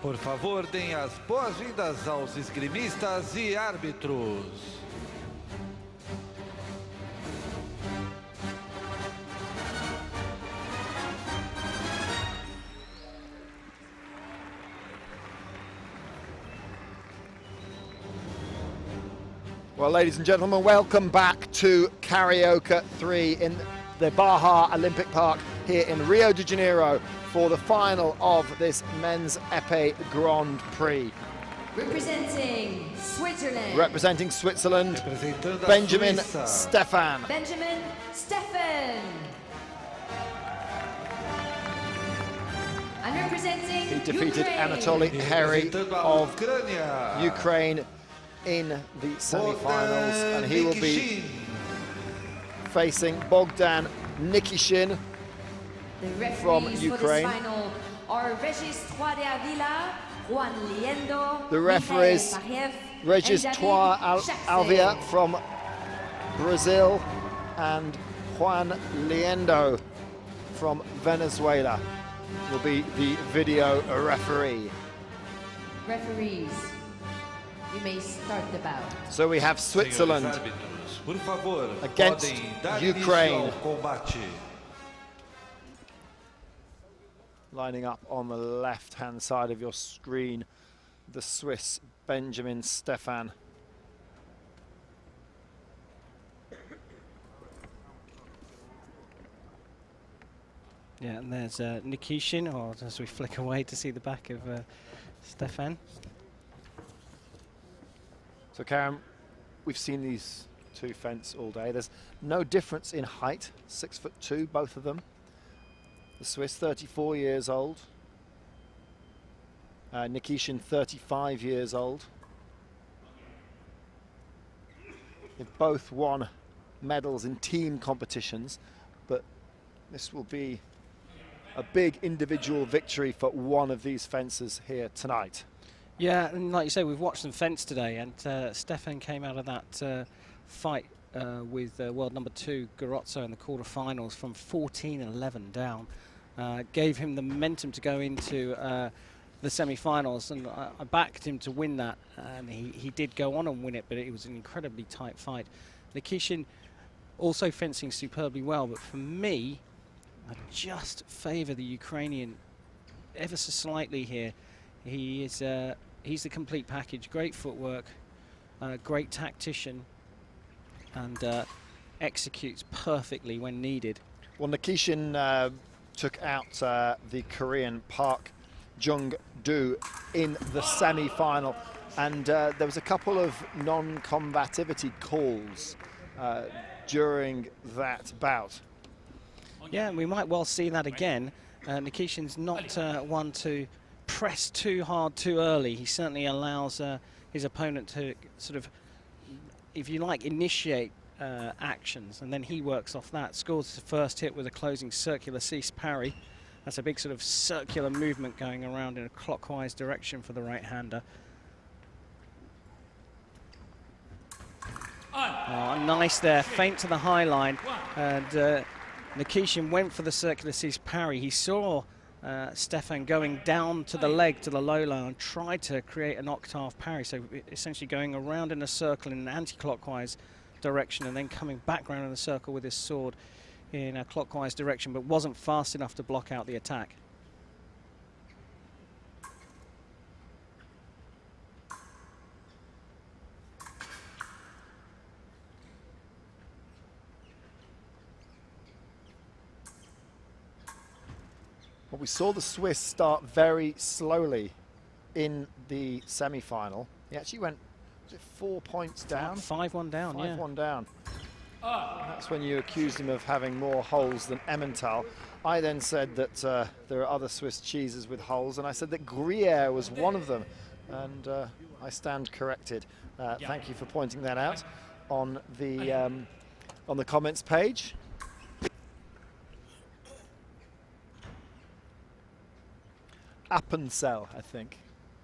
Por favor, deem as boas-vindas aos esgrimistas e árbitros. Well, ladies and gentlemen, welcome back to Karaoke 3 in the Baja Olympic Park here in Rio de Janeiro for the final of this men's épée Grand Prix. Representing Switzerland. Representing Switzerland, Bенжамен Штеффен. Bенjamín Stefan. And representing He defeated Ukraine. Anatoly Heri of Ukraine in the semi-finals, and he will be facing Bogdan Nikishin The from referees Ukraine. For this final are Regis Trois de Avila, Juan Liendo, The referees, Michael Pariev, Regis and Trois David Alvia Chaxé. from Brazil and Juan Liendo from Venezuela will be the video referee. Referees, you may start the bout. So we have Switzerland against Ukraine. Lining up on the left-hand side of your screen, the Swiss Bенjamín Stefan. Yeah, and there's Nikishin, or as we flick away to see the back of Stefan. So Karen, we've seen these two fence all day. There's no difference in height, 6'2", both of them. The Swiss, 34 years old. Nikishin, 35 years old. They've both won medals in team competitions, but this will be a big individual victory for one of these fencers here tonight. Yeah, and like you say, we've watched them fence today, and Stefan came out of that fight with world number 2 Garozzo in the quarterfinals from 14-11 down. Gave him the momentum to go into the semi-finals, and I backed him to win that, and he did go on and win it, but it was an incredibly tight fight. Nikishin also fencing superbly well, but for me, I just favour the Ukrainian ever so slightly here. He is he's the complete package, great footwork, great tactician, and executes perfectly when needed. Well, Nikishin took out the Korean Park Jung-do in the semi-final, and there was a couple of non-combativity calls during that bout. Yeah, we might well see that again. Nikishin's not one to press too hard too early. He certainly allows his opponent to sort of, if you like, initiate actions, and then he works off that. Scores the first hit with a closing circular cease parry. That's a big sort of circular movement going around in a clockwise direction for the right-hander. Oh, nice there, feint to the high line, and Nikishin went for the circular cease parry. He saw Stefan going down to the leg, to the low line, and tried to create an octave parry, so essentially going around in a circle in an anti-clockwise direction and then coming back round in the circle with his sword in a clockwise direction, but wasn't fast enough to block out the attack. Well, we saw the Swiss start very slowly in the semi-final. He actually went, was it 4 points down? 5-1 down, 5-1 down. That's when you accused him of having more holes than Emmental. I then said that there are other Swiss cheeses with holes, and I said that Gruyere was one of them, and I stand corrected. Thank you for pointing that out on the comments page. Appenzell, I think,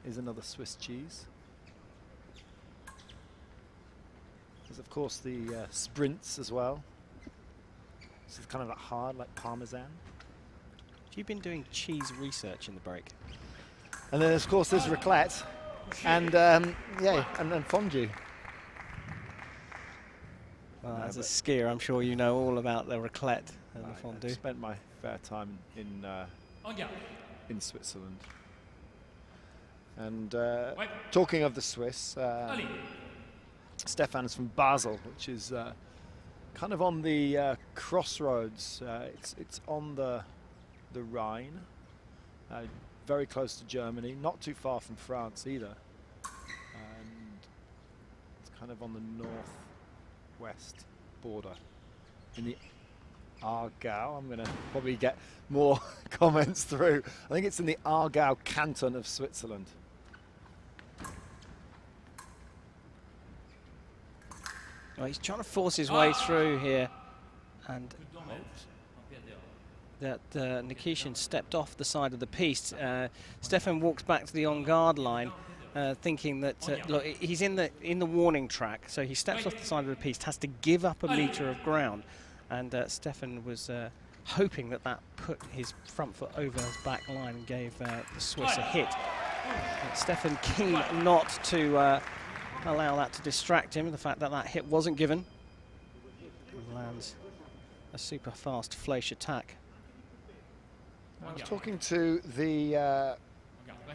is another Swiss cheese. There's of course the sprints as well. This is kind of like hard, like Parmesan. Have you been doing cheese research in the break? And then, of course, there's raclette and, and fondue. Well, as a skier, I'm sure you know all about the raclette and the fondue. I've spent my fair time in Switzerland. And talking of the Swiss, Steffan's from Basel, which is kind of on the crossroads. It's on the Rhine, very close to Germany, not too far from France either. And it's kind of on the northwest border in the Aargau. I'm going to probably get more comments through. I think it's in the Aargau canton of Switzerland. Well, he's trying to force his way through here, and that Nikishin stepped off the side of the piste. Stefan walks back to the on-guard line, thinking that look, he's in the warning track, so he steps off the side of the piste, has to give up a metre of ground, and Stefan was hoping that put his front foot over his back line and gave the Swiss a hit. But Stefan keen not to allow that to distract him, the fact that hit wasn't given. And lands a super fast flash attack. I was talking to the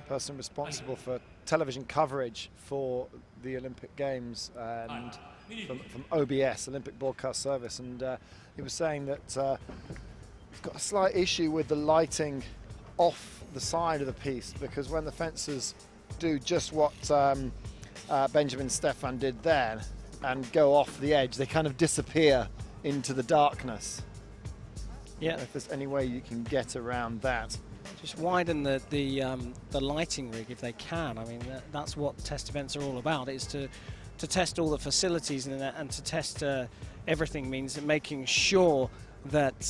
person responsible for television coverage for the Olympic Games and from OBS, Olympic Broadcast Service, and he was saying that we've got a slight issue with the lighting off the side of the piste, because when the fencers do just what Bенjamen Штеффен did there and go off the edge, they kind of disappear into the darkness. Yeah. If there's any way you can get around that. Just widen the lighting rig if they can. I mean, that's what test events are all about, is to test all the facilities and to test everything, means making sure that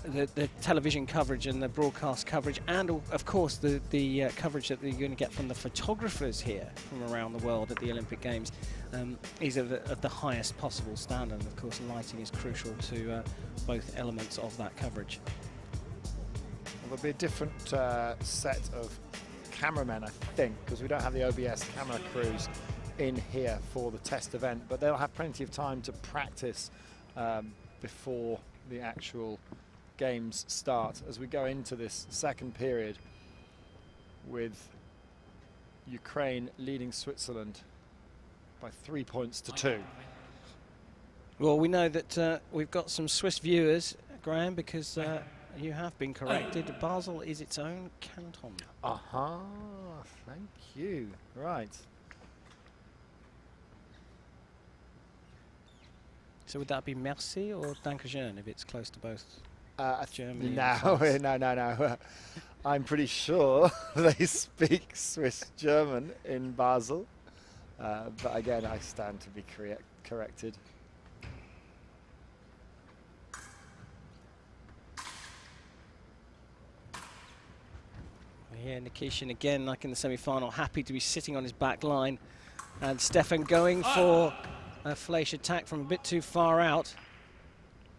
the television coverage and the broadcast coverage, and of course the coverage that you're going to get from the photographers here from around the world at the Olympic Games is of the highest possible standard. And of course lighting is crucial to both elements of that coverage. Well, there'll be a different set of cameramen, I think, because we don't have the OBS camera crews in here for the test event, but they'll have plenty of time to practice before the actual games start, as we go into this second period with Ukraine leading Switzerland by 3 points to 2. Well, we know that we've got some Swiss viewers, Graham, because you have been corrected. Basel is its own canton. Aha, thank you. Right. So would that be merci or Dankeschön if it's close to both? Germany. No. I'm pretty sure they speak Swiss German in Basel, but again, I stand to be corrected. Here, Nikishin again, like in the semi-final, happy to be sitting on his back line, and Stefan going for a flash attack from a bit too far out.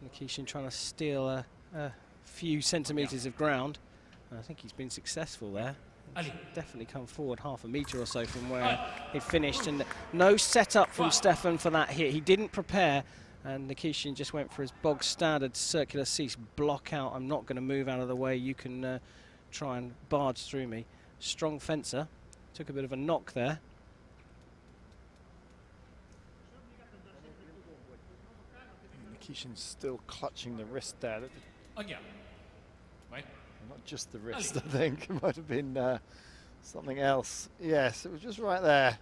Nikishin trying to steal a few centimetres of ground. And I think he's been successful there. He's definitely come forward half a metre or so from where he finished, and no setup from Stefan for that hit. He didn't prepare, and Nikishin just went for his bog standard circular cease block out. I'm not going to move out of the way. You can try and barge through me. Strong fencer. Took a bit of a knock there. Nikishin's still clutching the wrist there. Not just the wrist, I think. It might have been something else. Yes, it was just right there.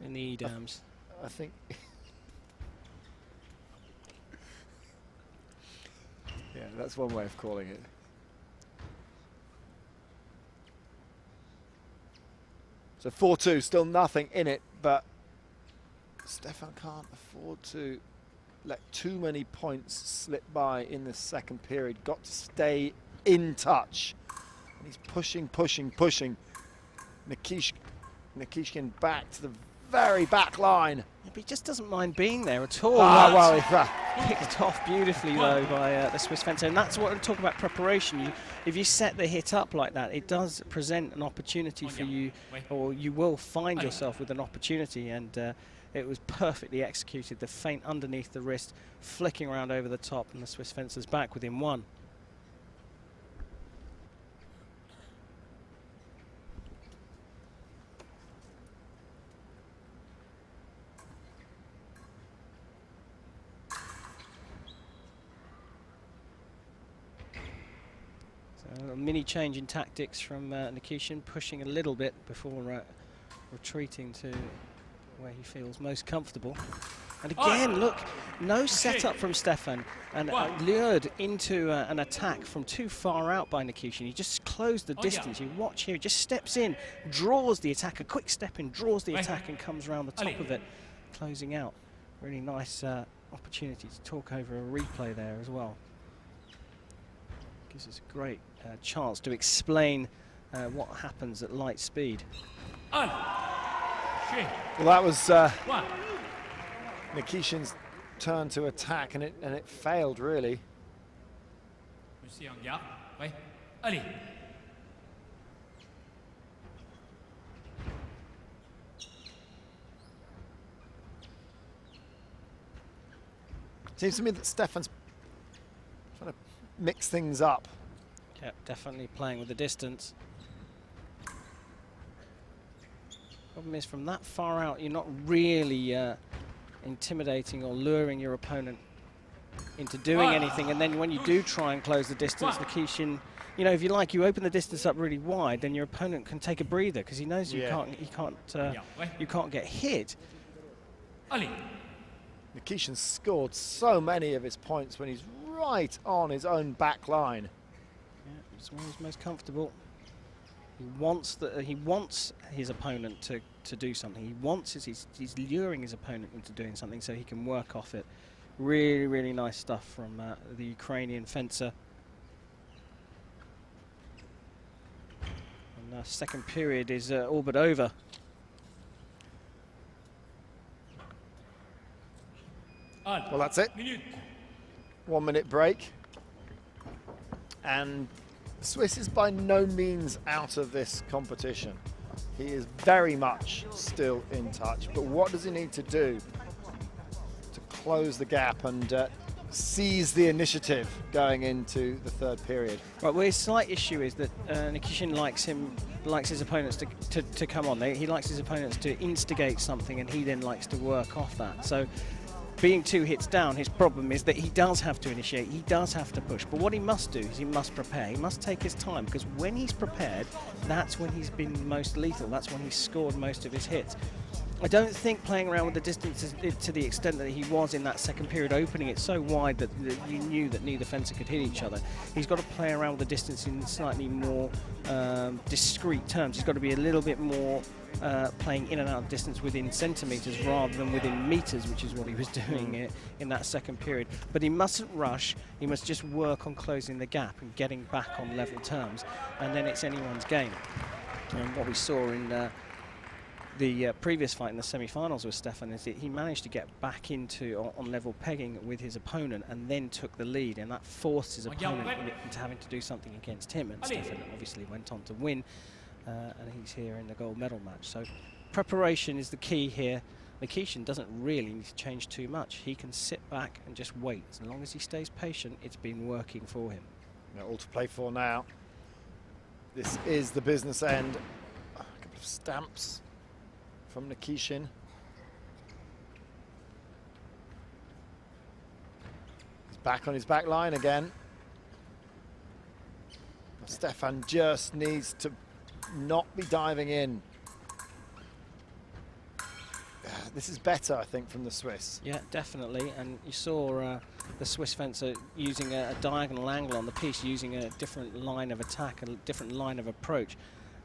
In the E-dams. I think. Yeah, that's one way of calling it. So 4-2, still nothing in it, but Stefan can't afford to let too many points slip by in the second period. Got to stay in touch. And he's pushing. Nikishin back to the very back line. But he just doesn't mind being there at all. Ah, well, Picked off beautifully though by the Swiss fencer, and that's what I'm talking about preparation. If you set the hit up like that, it does present an opportunity for you, or you will find yourself with an opportunity, and it was perfectly executed. The feint underneath the wrist, flicking around over the top, and the Swiss fencer's back within one. A mini change in tactics from Nikishin, pushing a little bit before retreating to where he feels most comfortable. And again, look, no setup from Stefan, and lured into an attack from too far out by Nikishin. He just closed the distance. You watch here, he just steps in, draws the attack, a quick step in, draws the attack and comes around the top of it, closing out. Really nice opportunity to talk over a replay there as well. Gives us a great chance to explain what happens at light speed. Well, that was Nikishin's turn to attack, and it failed really. Seems to me that Stefan's trying to mix things up. Yeah, definitely playing with the distance. Problem is, from that far out, you're not really intimidating or luring your opponent into doing anything. And then when you do try and close the distance, Nikishin, you know, if you like, you open the distance up really wide, then your opponent can take a breather because he knows you can't get hit. Nikishin scored so many of his points when he's right on his own back line. Yeah, it's when he's most comfortable. He wants his opponent to do something. He's luring his opponent into doing something so he can work off it. Really, really nice stuff from the Ukrainian fencer. And the second period is all but over. Well, that's it. 1 minute break. And Swiss is by no means out of this competition. He is very much still in touch. But what does he need to do to close the gap and seize the initiative going into the third period? Right, well, his slight issue is that Nikishin likes his opponents to come on. He likes his opponents to instigate something, and he then likes to work off that. So, being 2 hits down, his problem is that he does have to initiate, he does have to push. But what he must do is he must prepare, he must take his time, because when he's prepared, that's when he's been most lethal, that's when he's scored most of his hits. I don't think playing around with the distance to the extent that he was in that second period, opening it so wide that you knew that neither fencer could hit each other. He's got to play around with the distance in slightly more discrete terms. He's got to be a little bit more playing in and out of distance within centimetres rather than within metres, which is what he was doing in that second period. But he mustn't rush, he must just work on closing the gap and getting back on level terms, and then it's anyone's game. And what we saw in the previous fight in the semi-finals with Stefan is that he managed to get back into on level pegging with his opponent and then took the lead, and that forced his opponent into having to do something against him, and Stefan obviously went on to win, and he's here in the gold medal match. So preparation is the key here. Nikishin doesn't really need to change too much. He can sit back and just wait. As long as he stays patient, it's been working for him. All to play for now. This is the business end. A couple of stamps from Nikishin. He's back on his back line again. Stefan just needs to not be diving in. This is better, I think, from the Swiss. Yeah, definitely. And you saw the Swiss fencer using a diagonal angle on the piece, using a different line of attack, a different line of approach.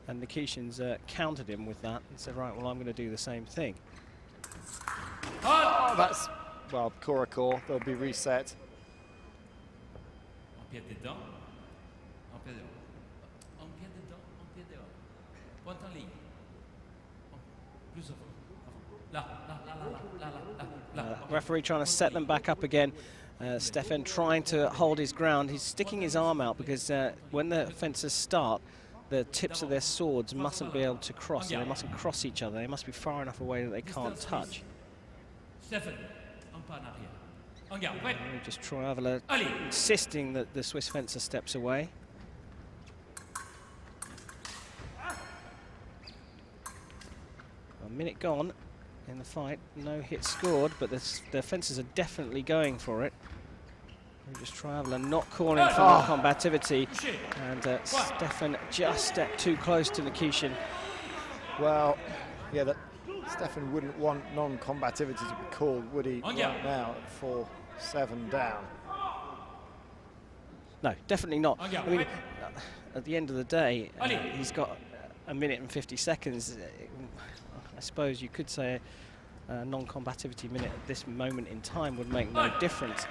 And Nikishin's countered him with that and said, right, well, I'm going to do the same thing. Oh, that's, well, core. They'll be reset. Referee trying to set them back up again. Stefan trying to hold his ground. He's sticking his arm out because when the fencers start, the tips of their swords mustn't be able to cross. They mustn't cross each other. They must be far enough away that they can't touch. Just Troyavela insisting that the Swiss fencer steps away. A minute gone in the fight, no hit scored, but the fencers are definitely going for it. Just Troyavela not calling for non-combativity, and Stefan just stepped too close to Nikishin. Well, yeah, that Stefan wouldn't want non-combativity to be called, would he, right now at 4-7 down? No, definitely not. I mean, at the end of the day, he's got a minute and 50 seconds. I suppose you could say a non-combativity minute at this moment in time would make no difference.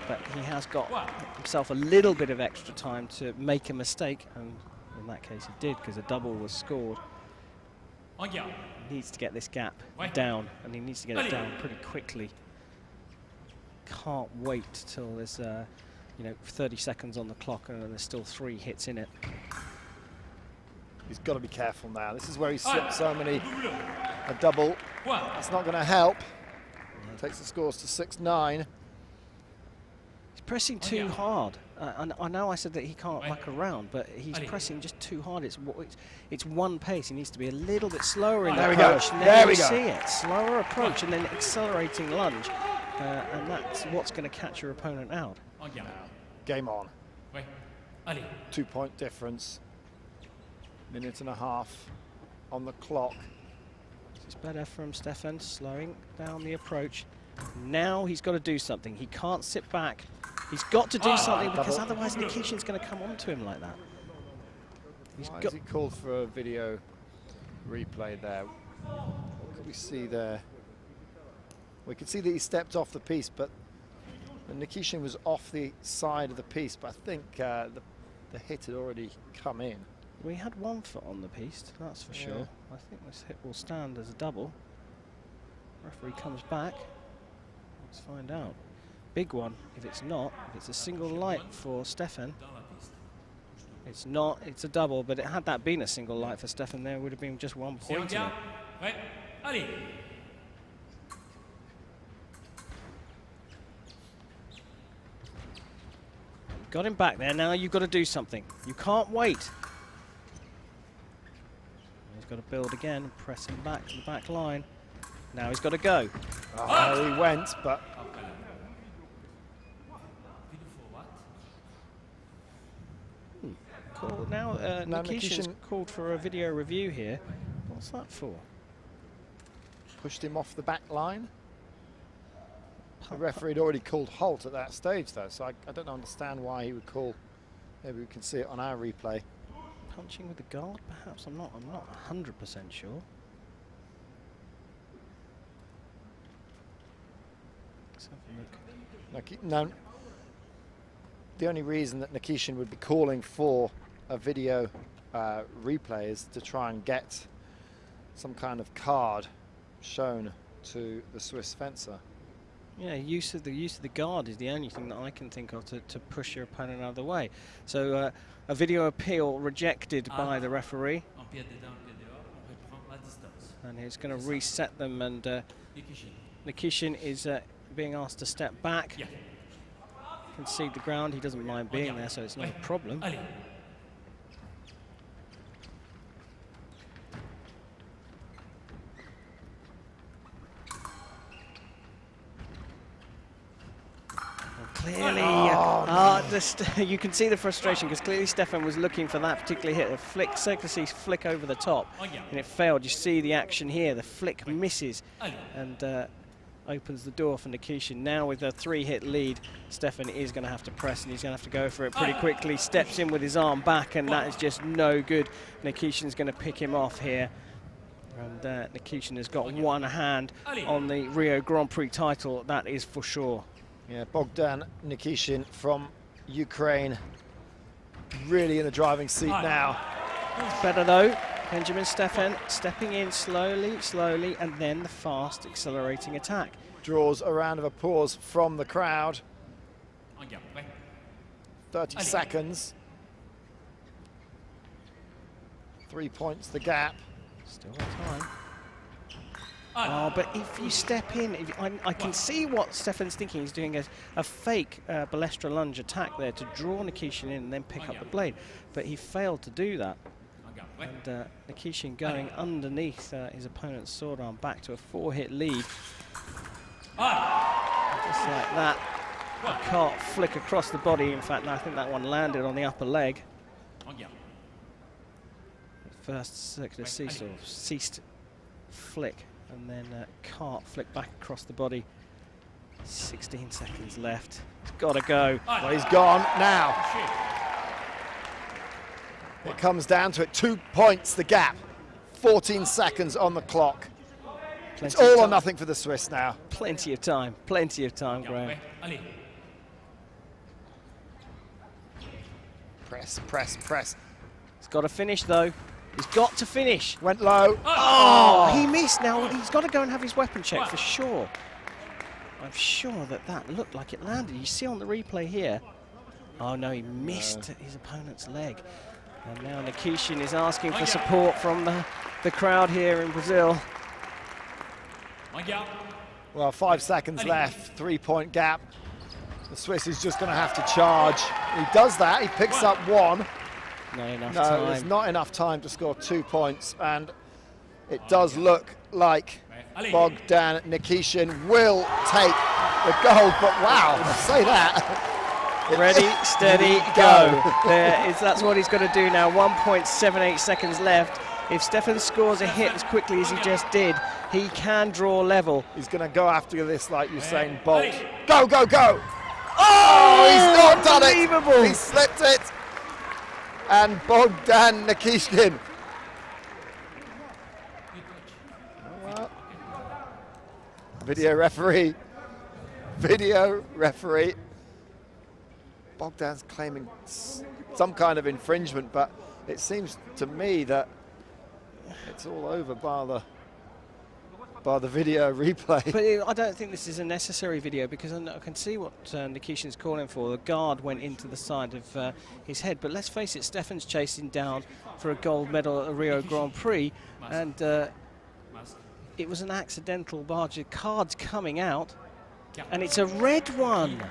But he has got himself a little bit of extra time to make a mistake, and in that case he did, because a double was scored. He needs to get this gap down, and he needs to get it down pretty quickly. Can't wait till there's 30 seconds on the clock and there's still 3 hits in it. He's got to be careful now. This is where he slipped so many. A double. That's not going to help. Takes the scores to 6-9. He's pressing too hard. I know I said that he can't muck around, but he's pressing just too hard. It's one pace. He needs to be a little bit slower in the approach. There we go. See it. Slower approach and then accelerating lunge. And that's what's going to catch your opponent out. Game on. 2-point difference. Minute and a half on the clock. It's better from Stefan, slowing down the approach. Now he's got to do something. He can't sit back. He's got to do something, because otherwise Nikishin's going to come onto him like that. Why has he called for a video replay there? What could we see there? We could see that he stepped off the piece, but Nikishin was off the side of the piece, but I think the hit had already come in. We had 1 foot on the piece, that's for sure. I think this hit will stand as a double. Referee comes back. Let's find out. Big one. If it's not, if it's a single light for Stefan. It's not, it's a double, but had that been a single light for Stefan, there would have been just 1 point in it. Got him back there, now you've got to do something. You can't wait. He's got to build again, press him back to the back line. Now he's got to go. Oh, he went, but... Cool. Now Nikishin's called for a video review here. What's that for? Pushed him off the back line. The referee had already called halt at that stage, though, so I don't understand why he would call. Maybe we can see it on our replay. Punching with the guard, perhaps. I'm not 100% sure. Let's have a look. No. The only reason that Nikishin would be calling for a video replay is to try and get some kind of card shown to the Swiss fencer. Yeah, use of the guard is the only thing that I can think of to push your opponent out of the way. So a video appeal rejected by the referee. And he's going to reset them, and Nikishin is being asked to step back. Concede the ground. He doesn't mind being there, so it's not a problem. Clearly, you can see the frustration, because clearly Stefan was looking for that particular hit, a flick, circular flick over the top, and it failed. You see the action here, the flick misses and opens the door for Nikishin. Now with a 3-hit lead, Stefan is going to have to press, and he's going to have to go for it pretty quickly. Steps in with his arm back, and that is just no good. Nikishin's going to pick him off here. And Nikishin has got one hand on the Rio Grand Prix title, that is for sure. Yeah, Bogdan Nikishin from Ukraine, really in the driving seat now. Better though. Bенжамен Штеффен stepping in slowly, slowly, and then the fast accelerating attack. Draws a round of applause from the crowd. 30 seconds. 3 points the gap. Still got time. Oh, but if you step in, I can see what Stefan's thinking. He's doing a fake balestra lunge attack there to draw Nikishin in and then pick up the blade. But he failed to do that. And Nikishin going underneath his opponent's sword arm back to a 4-hit lead. Just like that. A cart flick across the body. In fact, I think that one landed on the upper leg. First circular seesaw, ceased flick, and then cart flick back across the body. 16 seconds left. He's got to go. Well, he's gone now. It comes down to it. 2 points the gap. 14 seconds on the clock. It's all or nothing for the Swiss now. Plenty of time, Graham. Press, press, press. He's got to finish though. He's got to finish. Went low. Oh, he missed. Now he's got to go and have his weapon checked for sure. I'm sure that looked like it landed. You see on the replay here. Oh no, he missed his opponent's leg. And now Nikishin is asking for support from the crowd here in Brazil. Well, 5 seconds left, 3-point gap. The Swiss is just going to have to charge. He does that, he picks up one. Not enough No, time. there's not enough time to score 2 points, and it does look like Bogdan Nikishin will take the gold, but wow, I say that. Ready, steady, go. That's what he's got to do now. 1.78 seconds left. If Stefan scores a hit as quickly as he just did, he can draw level. He's going to go after this like Usain Bolt. Go, go, go! Oh, he's not done it! Unbelievable. He slipped it! And Bogdan Nikishin. Video referee. Bogdan's claiming some kind of infringement, but it seems to me that it's all over by the video replay. But I don't think this is a necessary video because I can see what Nikishin's calling for. The guard went into the side of his head. But let's face it, Stefan's chasing down for a gold medal at the Rio Grand Prix. And it was an accidental barge. The card's coming out. And it's a red one.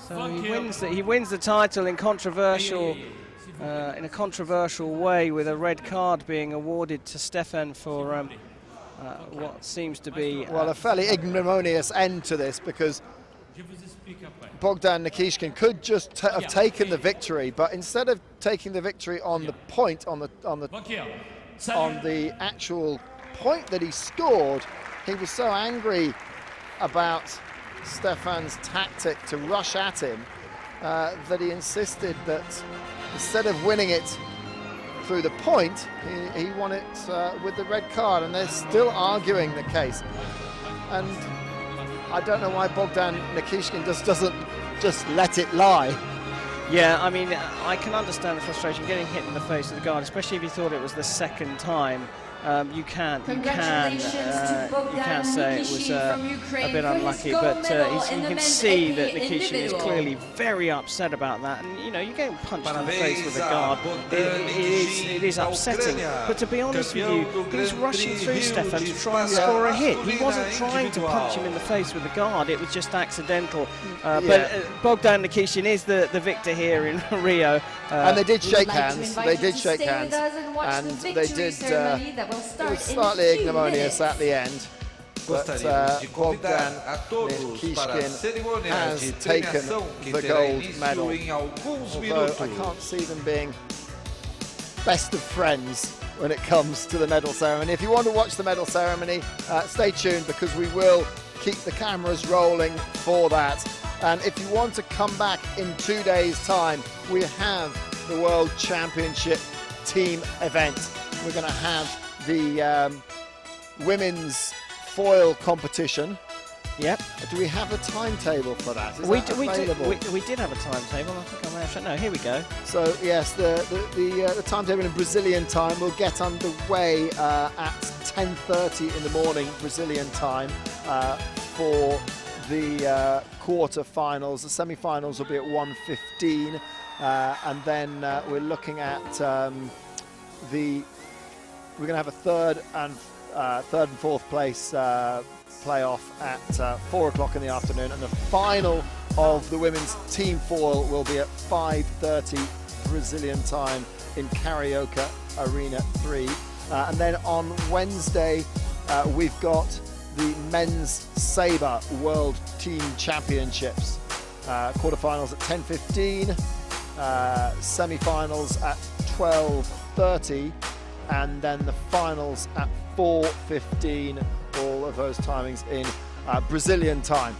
So he wins the title in a controversial way, with a red card being awarded to Stefan for what seems to be well, a fairly ignominious end to this, because Bogdan Nikishin could just have taken the victory, but instead of taking the victory on the point, on the actual point that he scored, he was so angry about Stefan's tactic to rush at him that he insisted that instead of winning it through the point, he won it with the red card, and they're still arguing the case. And I don't know why Bogdan Nikishin doesn't just let it lie. Yeah, I mean, I can understand the frustration getting hit in the face with the guard, especially if you thought it was the second time. You can say it was a bit unlucky, but you can see that Nikishin is clearly very upset about that. And you know, you're getting punched in the face with a guard. It is upsetting. But to be honest with you, he was rushing through Stefan to try and score a hit. He wasn't trying to punch him in the face with the guard. It was just accidental. But Bogdan Nikishin is the victor here in Rio. And they did shake hands. They did shake hands, and they did. It was slightly ignominious at the end, but Bogdan Nikishin has taken the gold medal, although I can't see them being best of friends when it comes to the medal ceremony. If you want to watch the medal ceremony, stay tuned, because we will keep the cameras rolling for that. And if you want to come back in 2 days' time, we have the World Championship team event. We're going to have the women's foil competition, Yep. Do we have a timetable for that? Is We that did available? have a timetable. I think I may have shown. No, here we go. So yes, the timetable in Brazilian time will get underway at 10:30 in the morning Brazilian time for the quarter-finals. The semi-finals will be at 1:15, and then we're looking at we're going to have a third and fourth place playoff at 4 o'clock in the afternoon, and the final of the women's team foil will be at 5:30 Brazilian time in Carioca Arena 3. And then on Wednesday, we've got the men's sabre world team championships. Quarterfinals at 10:15, semi-finals at 12:30, and then the finals at 4:15. All of those timings in Brazilian time.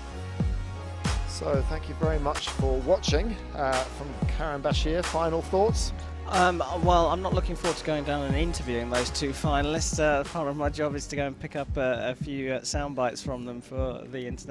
So thank you very much for watching. From Karen Bashir, final thoughts? Well, I'm not looking forward to going down and interviewing those two finalists. Part of my job is to go and pick up a few sound bites from them for the internet.